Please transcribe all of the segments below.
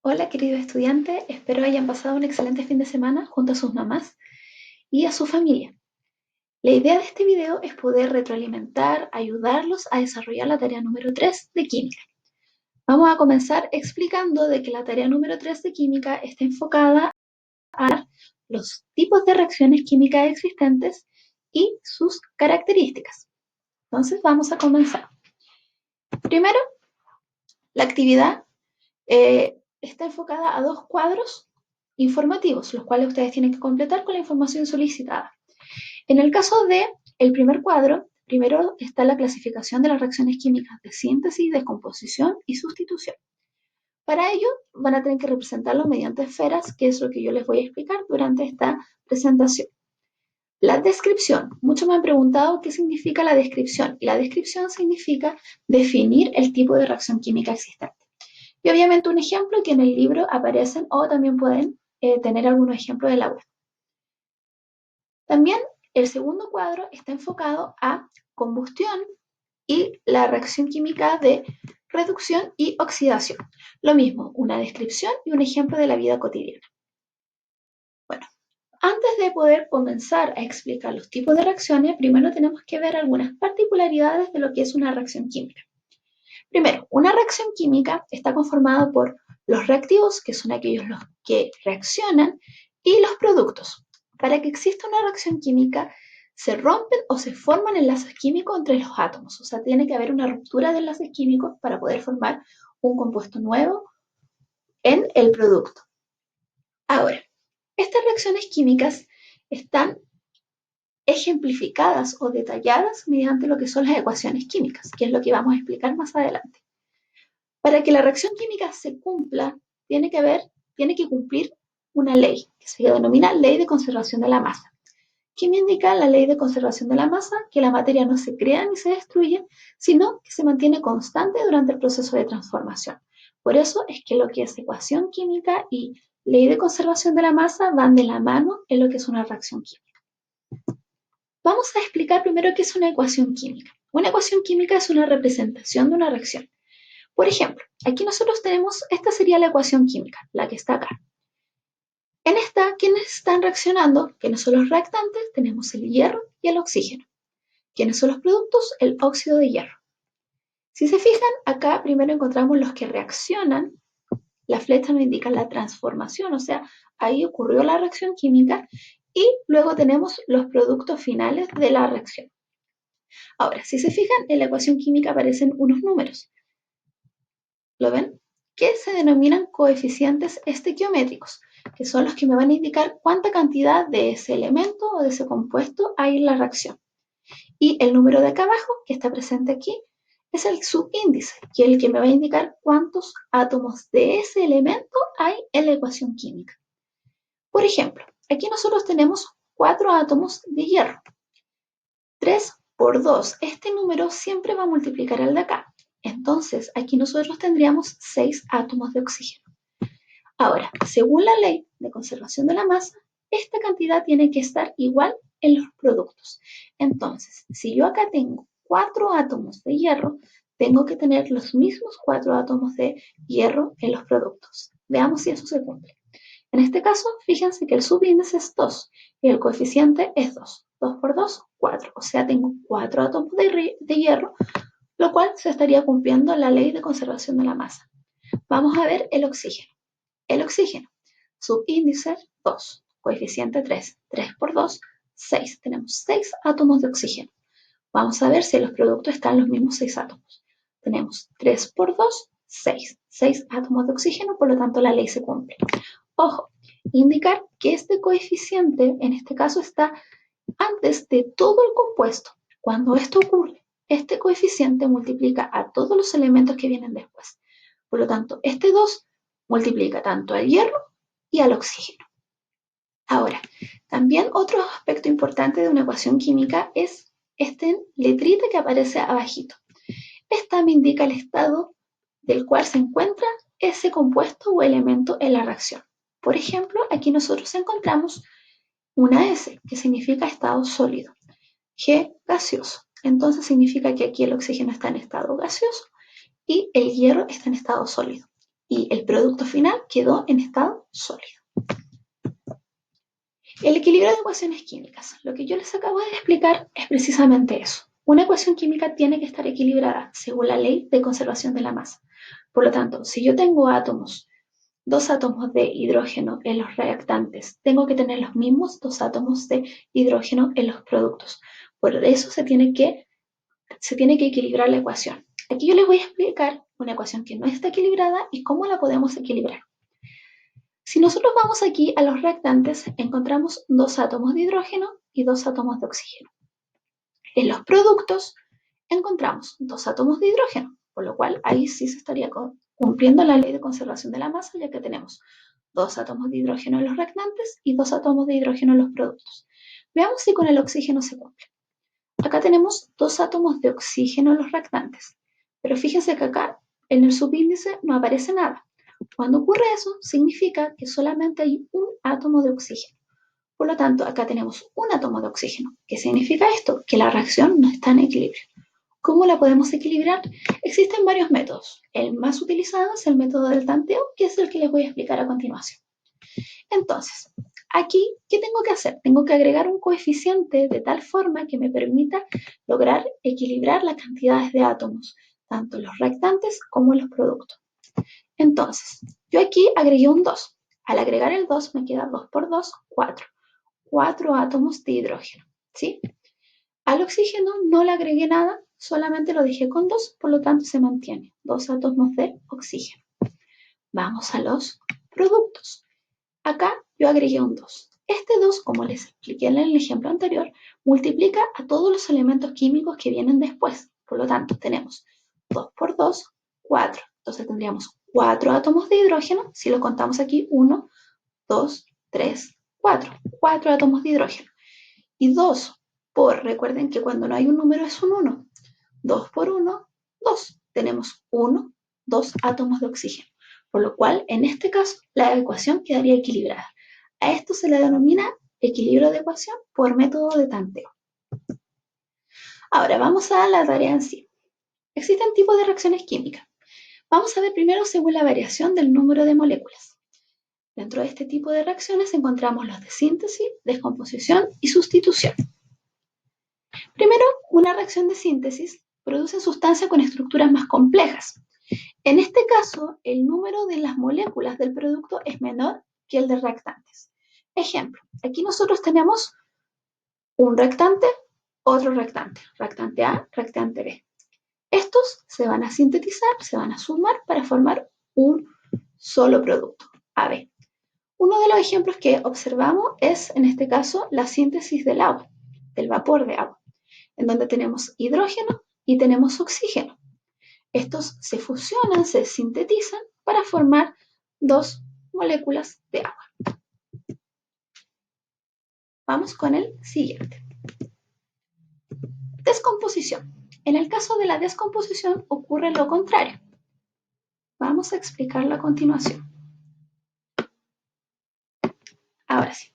Hola querido estudiante, espero hayan pasado un excelente fin de semana junto a sus mamás y a su familia. La idea de este video es poder retroalimentar, ayudarlos a desarrollar la tarea número 3 de química. Vamos a comenzar explicando de que la tarea número 3 de química está enfocada a los tipos de reacciones químicas existentes y sus características. Entonces vamos a comenzar. Primero, la actividad está enfocada a dos cuadros informativos, los cuales ustedes tienen que completar con la información solicitada. En el caso del primer cuadro, primero está la clasificación de las reacciones químicas de síntesis, descomposición y sustitución. Para ello van a tener que representarlo mediante esferas, que es lo que yo les voy a explicar durante esta presentación. La descripción. Muchos me han preguntado qué significa la descripción. Y la descripción significa definir el tipo de reacción química existente. Y obviamente un ejemplo que en el libro aparecen o también pueden tener algunos ejemplos de la web. También el segundo cuadro está enfocado a combustión y la reacción química de reducción y oxidación. Lo mismo, una descripción y un ejemplo de la vida cotidiana. Bueno, antes de poder comenzar a explicar los tipos de reacciones, primero tenemos que ver algunas particularidades de lo que es una reacción química. Primero, una reacción química está conformada por los reactivos, que son aquellos los que reaccionan, y los productos. Para que exista una reacción química, se rompen o se forman enlaces químicos entre los átomos. O sea, tiene que haber una ruptura de enlaces químicos para poder formar un compuesto nuevo en el producto. Ahora, estas reacciones químicas están ejemplificadas o detalladas mediante lo que son las ecuaciones químicas, que es lo que vamos a explicar más adelante. Para que la reacción química se cumpla, tiene que cumplir una ley, que se denomina ley de conservación de la masa. ¿Qué me indica la ley de conservación de la masa? Que la materia no se crea ni se destruye, sino que se mantiene constante durante el proceso de transformación. Por eso es que lo que es ecuación química y ley de conservación de la masa van de la mano en lo que es una reacción química. Vamos a explicar primero qué es una ecuación química. Una ecuación química es una representación de una reacción. Por ejemplo, aquí nosotros tenemos, esta sería la ecuación química, la que está acá. En esta, ¿quiénes están reaccionando? ¿Quiénes son los reactantes? Tenemos el hierro y el oxígeno. ¿Quiénes son los productos? El óxido de hierro. Si se fijan, acá primero encontramos los que reaccionan. La flecha nos indica la transformación, o sea, ahí ocurrió la reacción química y luego tenemos los productos finales de la reacción. Ahora, si se fijan, en la ecuación química aparecen unos números. ¿Lo ven? Que se denominan coeficientes estequiométricos, que son los que me van a indicar cuánta cantidad de ese elemento o de ese compuesto hay en la reacción. Y el número de acá abajo, que está presente aquí, es el subíndice, que es el que me va a indicar cuántos átomos de ese elemento hay en la ecuación química. Por ejemplo, aquí nosotros tenemos 4 átomos de hierro. 3 por 2, este número siempre va a multiplicar al de acá. Entonces, aquí nosotros tendríamos 6 átomos de oxígeno. Ahora, según la ley de conservación de la masa, esta cantidad tiene que estar igual en los productos. Entonces, si yo acá tengo 4 átomos de hierro, tengo que tener los mismos 4 átomos de hierro en los productos. Veamos si eso se cumple. En este caso, fíjense que el subíndice es 2 y el coeficiente es 2. 2 por 2, 4. O sea, tengo 4 átomos de hierro, lo cual se estaría cumpliendo la ley de conservación de la masa. Vamos a ver el oxígeno. El oxígeno, subíndice 2, coeficiente 3. 3 por 2, 6. Tenemos 6 átomos de oxígeno. Vamos a ver si en los productos están los mismos 6 átomos. Tenemos 3 por 2, 6. 6 átomos de oxígeno, por lo tanto la ley se cumple. Ojo, indicar que este coeficiente, en este caso, está antes de todo el compuesto. Cuando esto ocurre, este coeficiente multiplica a todos los elementos que vienen después. Por lo tanto, este 2 multiplica tanto al hierro y al oxígeno. Ahora, también otro aspecto importante de una ecuación química es esta letrita que aparece abajito. Esta me indica el estado del cual se encuentra ese compuesto o elemento en la reacción. Por ejemplo, aquí nosotros encontramos una S, que significa estado sólido. G, gaseoso. Entonces significa que aquí el oxígeno está en estado gaseoso y el hierro está en estado sólido. Y y el producto final quedó en estado sólido. El equilibrio de ecuaciones químicas. Lo que yo les acabo de explicar es precisamente eso. Una ecuación química tiene que estar equilibrada según la ley de conservación de la masa. Por lo tanto, si yo tengo dos átomos de hidrógeno en los reactantes, tengo que tener los mismos dos átomos de hidrógeno en los productos. Por eso se tiene que equilibrar la ecuación. Aquí yo les voy a explicar una ecuación que no está equilibrada y cómo la podemos equilibrar. Si nosotros vamos aquí a los reactantes, encontramos dos átomos de hidrógeno y dos átomos de oxígeno. En los productos encontramos dos átomos de hidrógeno, por lo cual ahí sí se estaría cumpliendo la ley de conservación de la masa, ya que tenemos dos átomos de hidrógeno en los reactantes y dos átomos de hidrógeno en los productos. Veamos si con el oxígeno se cumple. Acá tenemos dos átomos de oxígeno en los reactantes, pero fíjense que acá en el subíndice no aparece nada. Cuando ocurre eso, significa que solamente hay un átomo de oxígeno. Por lo tanto, acá tenemos un átomo de oxígeno. ¿Qué significa esto? Que la reacción no está en equilibrio. ¿Cómo la podemos equilibrar? Existen varios métodos. El más utilizado es el método del tanteo, que es el que les voy a explicar a continuación. Entonces, aquí, ¿qué tengo que hacer? Tengo que agregar un coeficiente de tal forma que me permita lograr equilibrar las cantidades de átomos, tanto en los reactantes como en los productos. Entonces, yo aquí agregué un 2. Al agregar el 2 me queda 2 por 2, 4. 4 átomos de hidrógeno, ¿sí? Al oxígeno no le agregué nada, solamente lo dejé con 2, por lo tanto se mantiene 2 átomos de oxígeno. Vamos a los productos. Acá yo agregué un 2. Este 2, como les expliqué en el ejemplo anterior, multiplica a todos los elementos químicos que vienen después. Por lo tanto, tenemos 2 por 2, 4. Entonces tendríamos 4 átomos de hidrógeno. Si lo contamos aquí, 1, 2, 3, 4. 4 átomos de hidrógeno. Y 2 por, recuerden que cuando no hay un número es un 1. 2 por 1, 2. Tenemos 1, 2 átomos de oxígeno. Por lo cual, en este caso, la ecuación quedaría equilibrada. A esto se le denomina equilibrio de ecuación por método de tanteo. Ahora, vamos a la tarea en sí. Existen tipos de reacciones químicas. Vamos a ver primero según la variación del número de moléculas. Dentro de este tipo de reacciones encontramos los de síntesis, descomposición y sustitución. Primero, una reacción de síntesis produce sustancias con estructuras más complejas. En este caso, el número de las moléculas del producto es menor que el de reactantes. Ejemplo, aquí nosotros tenemos un reactante, otro reactante, reactante A, reactante B. Estos se van a sintetizar, se van a sumar para formar un solo producto, AB. Uno de los ejemplos que observamos es, en este caso, la síntesis del agua, del vapor de agua, en donde tenemos hidrógeno y tenemos oxígeno. Estos se fusionan, se sintetizan para formar dos moléculas de agua. Vamos con el siguiente. Descomposición. En el caso de la descomposición ocurre lo contrario. Vamos a explicarlo a continuación. Ahora sí.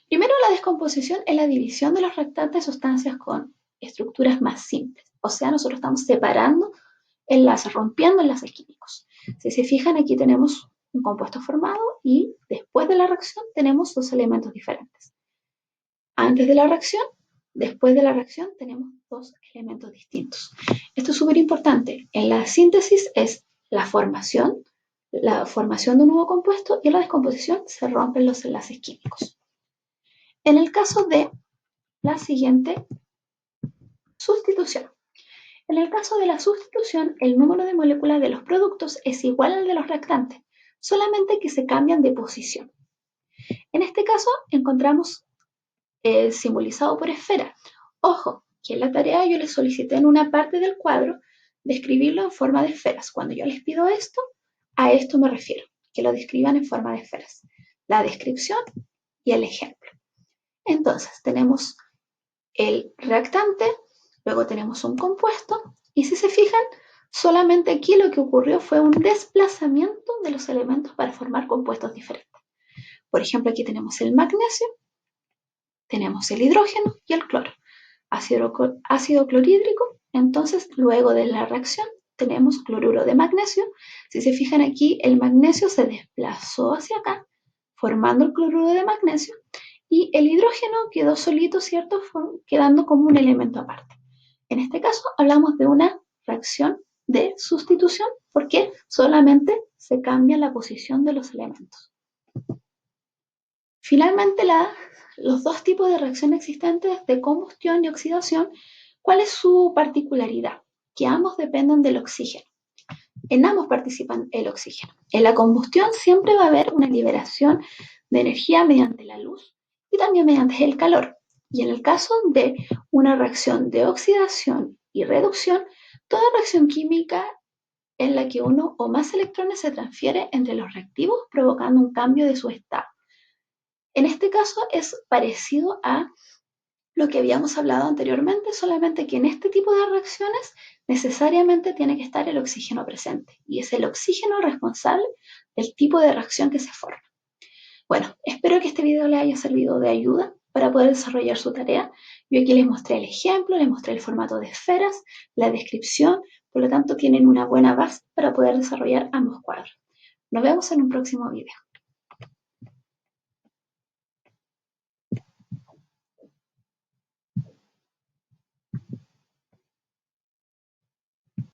Primero, la descomposición es la división de los reactantes de sustancias con estructuras más simples. O sea, nosotros estamos separando enlaces, rompiendo enlaces químicos. Si se fijan, aquí tenemos un compuesto formado y después de la reacción tenemos dos elementos diferentes. Antes de la reacción, después de la reacción tenemos dos elementos distintos. Esto es súper importante. En la síntesis es la formación de un nuevo compuesto y en la descomposición se rompen los enlaces químicos. En el caso de la siguiente sustitución. En el caso de la sustitución, el número de moléculas de los productos es igual al de los reactantes, solamente que se cambian de posición. En este caso, encontramos simbolizado por esfera. Ojo, que en la tarea yo les solicité en una parte del cuadro describirlo en forma de esferas. Cuando yo les pido esto, a esto me refiero, que lo describan en forma de esferas. La descripción y el ejemplo. Entonces, tenemos el reactante, luego tenemos un compuesto, y si se fijan, solamente aquí lo que ocurrió fue un desplazamiento de los elementos para formar compuestos diferentes. Por ejemplo, aquí tenemos el magnesio, tenemos el hidrógeno y el cloro. Ácido clorhídrico, entonces luego de la reacción tenemos cloruro de magnesio. Si se fijan aquí, el magnesio se desplazó hacia acá, formando el cloruro de magnesio, y el hidrógeno quedó solito, ¿cierto? Quedando como un elemento aparte. En este caso hablamos de una reacción de sustitución porque solamente se cambia la posición de los elementos. Finalmente, los dos tipos de reacción existentes de combustión y oxidación, ¿cuál es su particularidad? Que ambos dependen del oxígeno. En ambos participan el oxígeno. En la combustión siempre va a haber una liberación de energía mediante la luz y también mediante el calor. Y en el caso de una reacción de oxidación y reducción, toda reacción química en la que uno o más electrones se transfiere entre los reactivos provocando un cambio de su estado. En este caso es parecido a lo que habíamos hablado anteriormente, solamente que en este tipo de reacciones necesariamente tiene que estar el oxígeno presente y es el oxígeno responsable del tipo de reacción que se forma. Bueno, espero que este video les haya servido de ayuda para poder desarrollar su tarea. Yo aquí les mostré el ejemplo, les mostré el formato de esferas, la descripción, por lo tanto tienen una buena base para poder desarrollar ambos cuadros. Nos vemos en un próximo video.